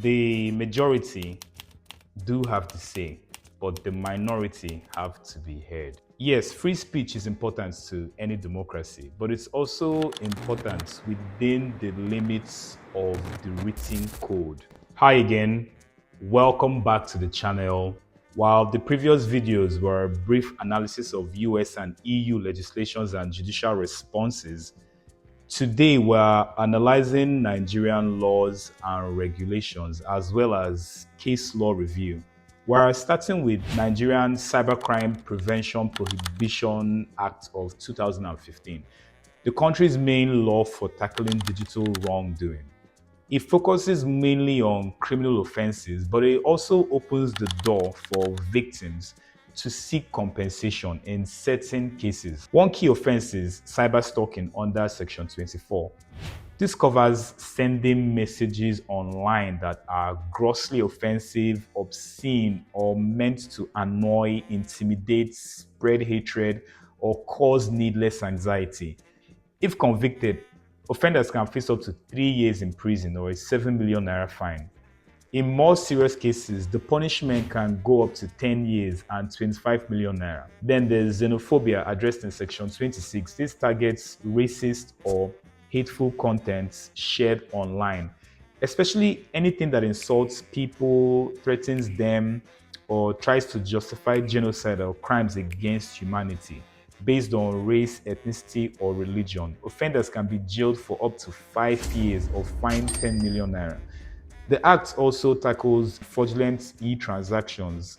The majority do have to say, but the minority have to be heard. Yes, free speech is important to any democracy, but it's also important within the limits of the written code. Hi again, welcome back to the channel. While the previous videos were a brief analysis of US and EU legislations and judicial responses, today we're analyzing Nigerian laws and regulations as well as case law review. We're starting with Nigerian Cybercrime Prevention Prohibition Act of 2015, the country's main law for tackling digital wrongdoing. It focuses mainly on criminal offenses, but it also opens the door for victims to seek compensation in certain cases. One key offense is cyberstalking under Section 24. This covers sending messages online that are grossly offensive, obscene, or meant to annoy, intimidate, spread hatred, or cause needless anxiety. If convicted, offenders can face up to 3 years in prison or a 7 million naira fine. In more serious cases, the punishment can go up to 10 years and 25 million naira. Then there's xenophobia addressed in Section 26. This targets racist or hateful contents shared online, especially anything that insults people, threatens them, or tries to justify genocide or crimes against humanity based on race, ethnicity, or religion. Offenders can be jailed for up to 5 years or fined 10 million naira. The Act also tackles fraudulent e-transactions,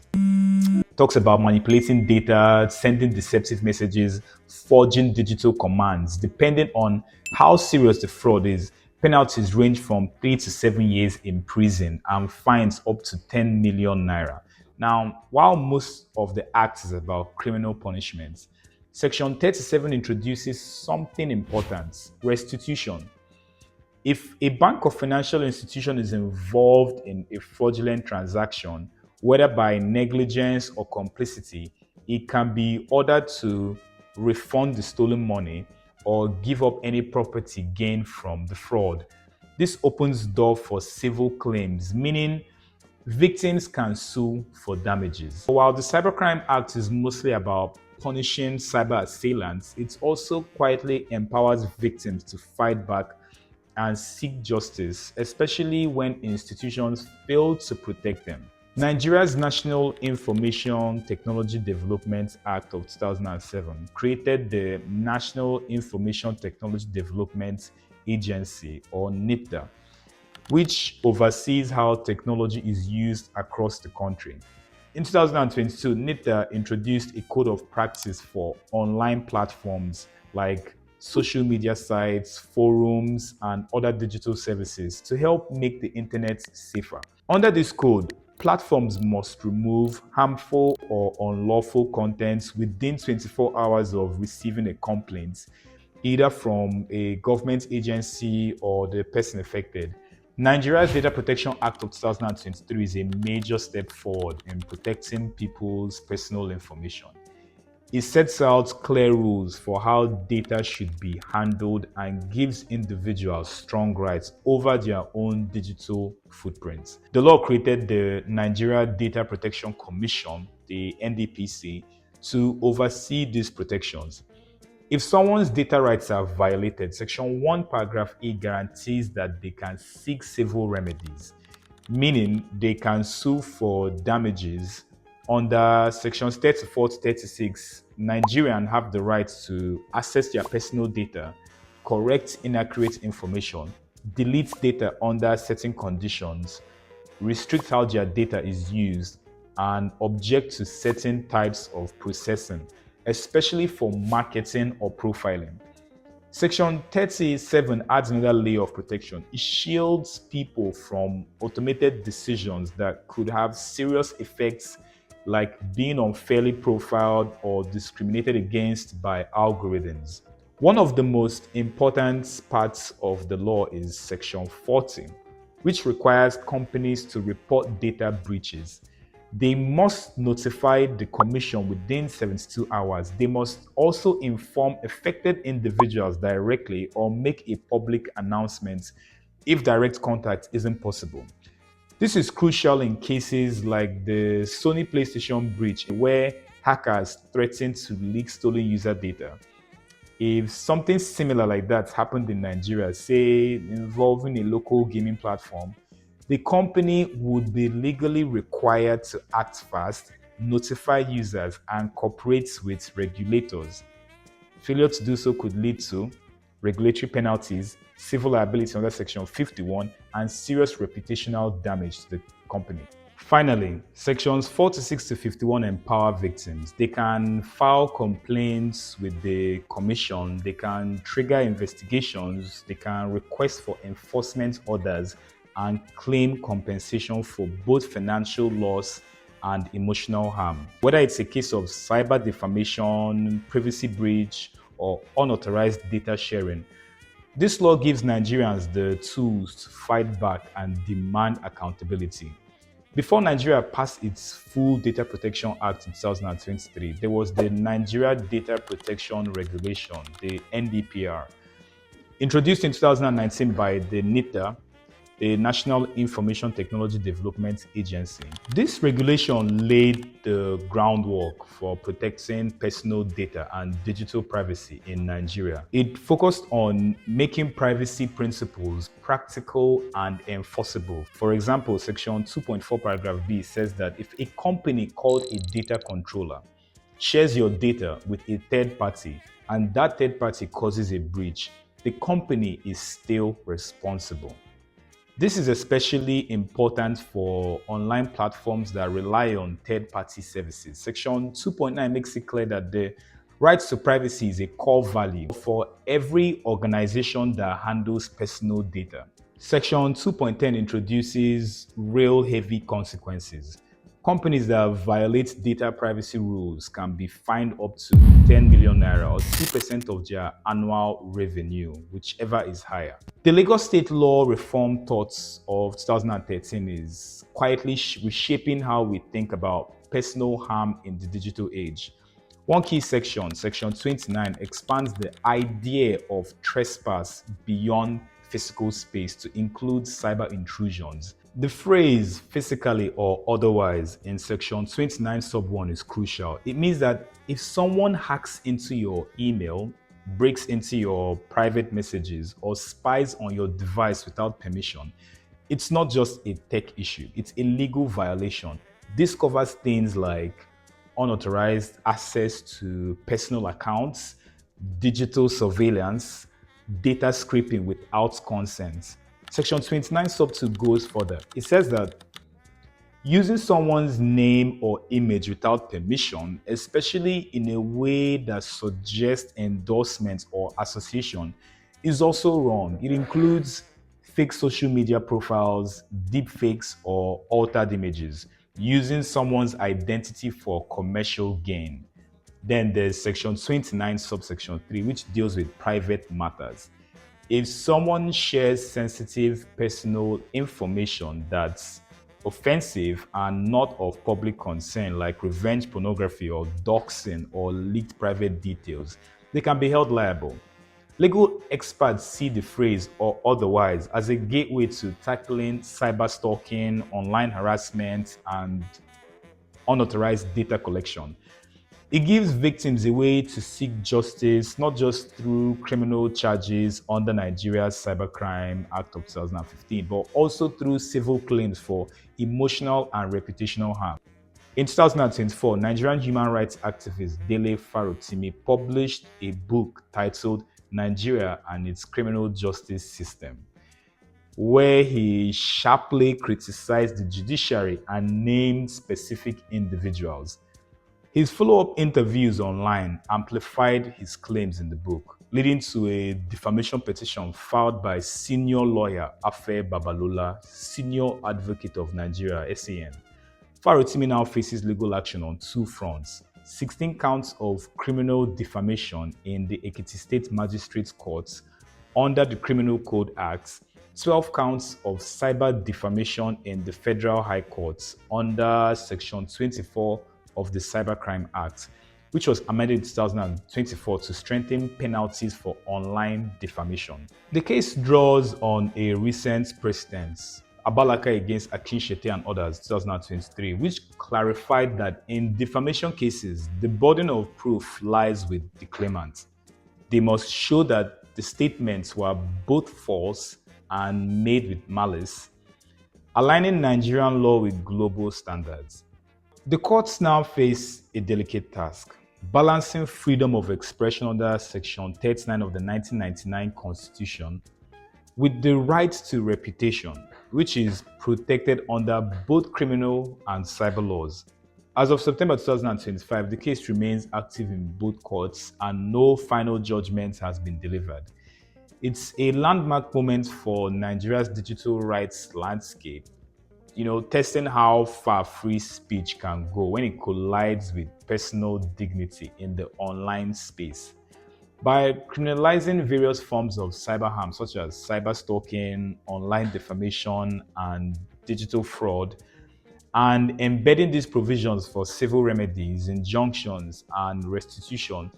talks about manipulating data, sending deceptive messages, forging digital commands. Depending on how serious the fraud is, penalties range from 3 to 7 years in prison and fines up to 10 million naira. Now, while most of the Act is about criminal punishments, Section 37 introduces something important: restitution. If a bank or financial institution is involved in a fraudulent transaction, whether by negligence or complicity, it can be ordered to refund the stolen money or give up any property gained from the fraud. This opens door for civil claims, meaning victims can sue for damages. While the Cybercrime Act is mostly about punishing cyber assailants, it also quietly empowers victims to fight back and seek justice, especially when institutions fail to protect them. Nigeria's National Information Technology Development Act of 2007 created the National Information Technology Development Agency, or NITDA, which oversees how technology is used across the country. In 2022, NITDA introduced a code of practice for online platforms like social media sites, forums, and other digital services to help make the internet safer. Under this code, platforms must remove harmful or unlawful contents within 24 hours of receiving a complaint, either from a government agency or the person affected. Nigeria's Data Protection Act of 2023 is a major step forward in protecting people's personal information. It sets out clear rules for how data should be handled and gives individuals strong rights over their own digital footprints. The law created the Nigeria Data Protection Commission, the NDPC, to oversee these protections. If someone's data rights are violated, Section 1, Paragraph E guarantees that they can seek civil remedies, meaning they can sue for damages. Under Sections 34 to 36, Nigerians have the right to access their personal data, correct inaccurate information, delete data under certain conditions, restrict how their data is used, and object to certain types of processing, especially for marketing or profiling. Section 37 adds another layer of protection. It shields people from automated decisions that could have serious effects, like being unfairly profiled or discriminated against by algorithms. One of the most important parts of the law is Section 40, which requires companies to report data breaches. They must notify the commission within 72 hours. They must also inform affected individuals directly or make a public announcement if direct contact isn't possible. This is crucial in cases like the Sony PlayStation breach, where hackers threatened to leak stolen user data. If something similar like that happened in Nigeria, say involving a local gaming platform, the company would be legally required to act fast, notify users, and cooperate with regulators. Failure to do so could lead to regulatory penalties, civil liability under Section 51, and serious reputational damage to the company. Finally, sections 46 to 51 empower victims. They can file complaints with the commission, they can trigger investigations, they can request for enforcement orders, and claim compensation for both financial loss and emotional harm. Whether it's a case of cyber defamation, privacy breach, or unauthorized data sharing, this law gives Nigerians the tools to fight back and demand accountability. Before Nigeria passed its full Data Protection Act in 2023, there was the Nigeria Data Protection Regulation, the NDPR, introduced in 2019 by the NITDA, the National Information Technology Development Agency. This regulation laid the groundwork for protecting personal data and digital privacy in Nigeria. It focused on making privacy principles practical and enforceable. For example, Section 2.4 paragraph B says that if a company called a data controller shares your data with a third party and that third party causes a breach, the company is still responsible. This is especially important for online platforms that rely on third-party services. Section 2.9 makes it clear that the right to privacy is a core value for every organization that handles personal data. Section 2.10 introduces real heavy consequences. Companies that violate data privacy rules can be fined up to 10 million naira or 2% of their annual revenue, whichever is higher. The Lagos State Law Reform Torts of 2013 is quietly reshaping how we think about personal harm in the digital age. One key section, Section 29, expands the idea of trespass beyond physical space to include cyber intrusions. The phrase physically or otherwise in Section 29 sub 1 is crucial. It means that if someone hacks into your email, breaks into your private messages, or spies on your device without permission, it's not just a tech issue, it's a legal violation. This covers things like unauthorized access to personal accounts, digital surveillance, data scraping without consent. Section 29 sub 2 goes further. It says that using someone's name or image without permission, especially in a way that suggests endorsement or association, is also wrong. It includes fake social media profiles, deepfakes, or altered images, using someone's identity for commercial gain. Then there's Section 29 subsection 3, which deals with private matters. If someone shares sensitive personal information that's offensive and not of public concern, like revenge pornography or doxing or leaked private details, they can be held liable. Legal experts see the phrase "or otherwise" as a gateway to tackling cyberstalking, online harassment, and unauthorized data collection. It gives victims a way to seek justice, not just through criminal charges under Nigeria's Cybercrime Act of 2015, but also through civil claims for emotional and reputational harm. In 2024, Nigerian human rights activist Dele Farotimi published a book titled Nigeria and its Criminal Justice System, where he sharply criticized the judiciary and named specific individuals. His follow-up interviews online amplified his claims in the book, leading to a defamation petition filed by senior lawyer Afe Babalola, Senior Advocate of Nigeria, SAN. Farotimi now faces legal action on two fronts: 16 counts of criminal defamation in the Ekiti State Magistrates Court under the Criminal Code Act, 12 counts of cyber defamation in the Federal High Court under Section 24 of the Cybercrime Act, which was amended in 2024 to strengthen penalties for online defamation. The case draws on a recent precedent. Abalaka against Akinshete and others, 2023, which clarified that in defamation cases, the burden of proof lies with the claimant. They must show that the statements were both false and made with malice, aligning Nigerian law with global standards. The courts now face a delicate task, balancing freedom of expression under Section 39 of the 1999 Constitution with the right to reputation, which is protected under both criminal and cyber laws. As of September 2025, the case remains active in both courts and no final judgment has been delivered. It's a landmark moment for Nigeria's digital rights landscape, testing how far free speech can go when it collides with personal dignity in the online space. By criminalizing various forms of cyber harm, such as cyberstalking, online defamation, and digital fraud, and embedding these provisions for civil remedies, injunctions, and restitution,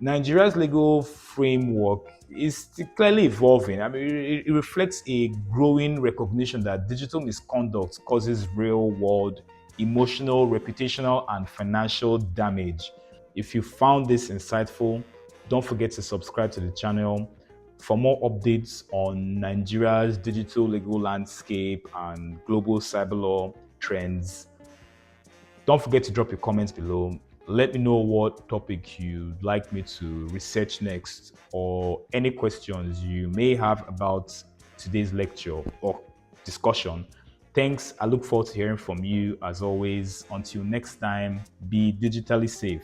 Nigeria's legal framework is clearly evolving. I mean, it reflects a growing recognition that digital misconduct causes real-world emotional, reputational, and financial damage. If you found this insightful, don't forget to subscribe to the channel for more updates on Nigeria's digital legal landscape and global cyber law trends. Don't forget to drop your comments below. Let me know what topic you'd like me to research next, or any questions you may have about today's lecture or discussion. Thanks. I look forward to hearing from you as always. Until next time, be digitally safe.